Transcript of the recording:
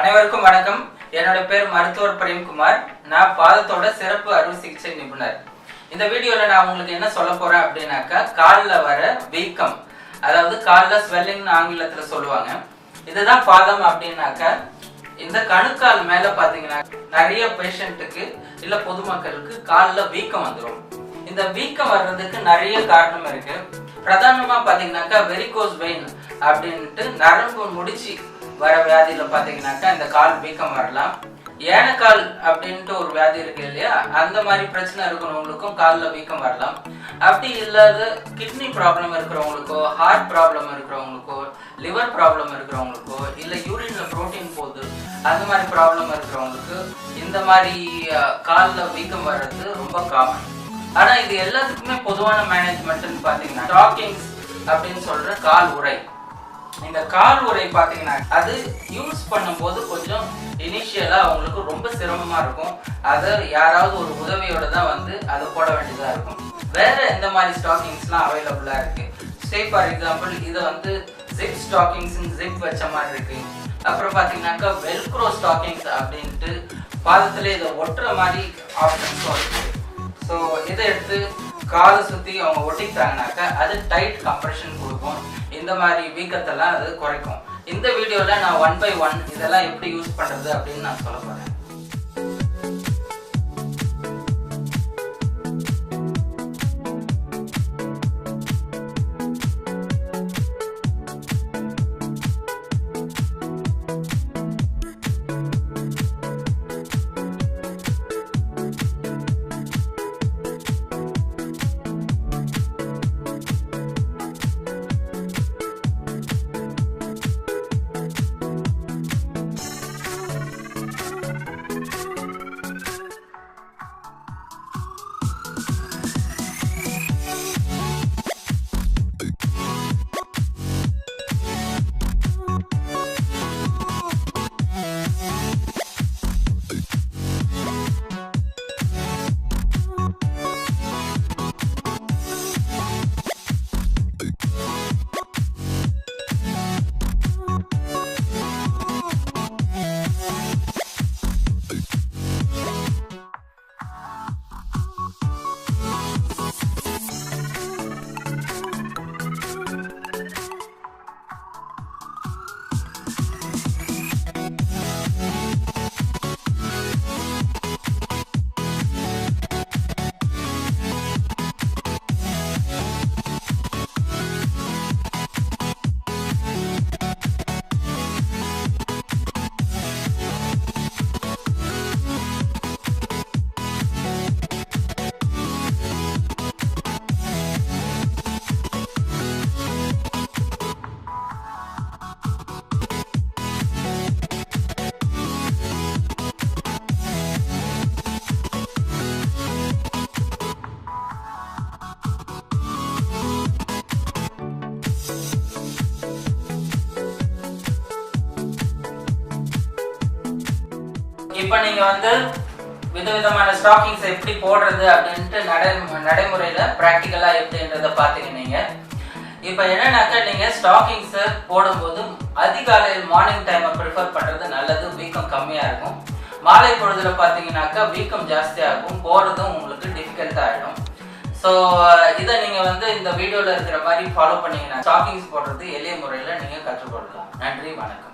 அனைவருக்கும் வணக்கம். என்னோட பேர் மருத்துவர் பிரேம்குமார். நான் பாதத்தோட சிறப்பு அறுவை சிகிச்சை நிபுணர். இந்த வீடியோல நான் உங்களுக்கு என்ன சொல்ல போறேன் அப்படின்னாக்கா, கால்ல வர வீக்கம், அதாவது கால்ல ஸ்வெல்லிங்னு ஆங்கிலத்துல சொல்லுவாங்க. இதுதான் பாதம் அப்படின்னாக்கா, இந்த கணுக்கால் மேல பாத்தீங்கன்னா நிறைய பேஷண்ட்டுக்கு இல்ல பொதுமக்களுக்கு கால்ல வீக்கம் வந்துடும். இந்த வீக்கம் வர்றதுக்கு நிறைய காரணம் இருக்கு. பிரதானமா பாத்தீங்கன்னாக்கா வெரிகோஸ் வெயின் அப்படின்ட்டு நரம்பு முடிச்சு வர வியாதியில பாத்தீங்கன்னாக்கா இந்த கால் வீக்கம் வரலாம். ஏனக்கால் அப்படின்ட்டு ஒரு வியாதி இருக்கு இல்லையா, அந்த மாதிரி பிரச்சனை இருக்கிறவங்களுக்கும் காலில் வீக்கம் வரலாம். அப்படி இல்லாத கிட்னி ப்ராப்ளம் இருக்கிறவங்களுக்கோ, ஹார்ட் ப்ராப்ளம் இருக்கிறவங்களுக்கோ, லிவர் ப்ராப்ளம் இருக்கிறவங்களுக்கோ, இல்லை யூரின்ல புரோட்டீன் போகுது அந்த மாதிரி ப்ராப்ளம் இருக்கிறவங்களுக்கு இந்த மாதிரி காலில் வீக்கம் வர்றது ரொம்ப காமன். ஆனா இது எல்லாத்துக்குமே பொதுவான மேனேஜ்மெண்ட்னு பாத்தீங்கன்னா ஸ்டாக்கிங்ஸ் அப்படின்னு சொல்ற கால் உறை. இந்த கால் உறை பாத்தீங்கன்னா அது யூஸ் பண்ணும்போது கொஞ்சம் இனிஷியலா அவங்களுக்கு ரொம்ப சிரமமா இருக்கும். அதை யாராவது ஒரு உதவியோட தான் வந்து அதை போட வேண்டியதா இருக்கும். வேற எந்த மாதிரி ஸ்டாக்கிங்ஸ்லாம் அவைலபிளா இருக்கு? சே ஃபார் எக்ஸாம்பிள் இதை வந்து ஜிப் ஸ்டாக்கிங்ஸ், ஜிப் வச்ச மாதிரி இருக்கு. அப்புறம் பாத்தீங்கன்னாக்கா வெல்க்ரோ ஸ்டாக்கிங்ஸ் அப்படின்ட்டு பாதத்துல இதை ஒட்டுற மாதிரி ஆப்ஷன்ஸும் இருக்கு. ஸோ இதை எடுத்து காலை சுற்றி அவங்க ஒட்டிக்கிட்டாங்கனாக்கா அது டைட் கம்ப்ரெஷன் கொடுக்கும். இந்த மாதிரி வீக்கத்தெல்லாம் அது குறைக்கும். இந்த வீடியோவில் நான் 1 by 1 இதெல்லாம் எப்படி யூஸ் பண்ணுறது அப்படின்னு நான் சொல்ல போகிறேன். இப்போ நீங்க வந்து விதவிதமான ஸ்டாக்கிங்ஸ் எப்படி போடுறது அப்படின்ட்டு நடைமுறையில பிராக்டிக்கலா எப்படின்றத பாத்தீங்க. நீங்க இப்போ என்னன்னாக்கா, நீங்க ஸ்டாக்கிங்ஸ் போடும்போது அதிகாலையில் மார்னிங் டைமை ப்ரிஃபர் பண்றது நல்லது. வீக்கம் கம்மியா இருக்கும். மாலை பொழுதுல பாத்தீங்கன்னாக்கா வீக்கம் ஜாஸ்தியா இருக்கும், போறதும் உங்களுக்கு டிஃபிகல்ட் ஆயிடும். ஸோ இதை நீங்க வந்து இந்த வீடியோல இருக்கிற மாதிரி ஃபாலோ பண்ணீங்கன்னா ஸ்டாக்கிங்ஸ் போடுறது எளிய முறையில நீங்க கற்றுக்கொள்ளலாம். நன்றி, வணக்கம்.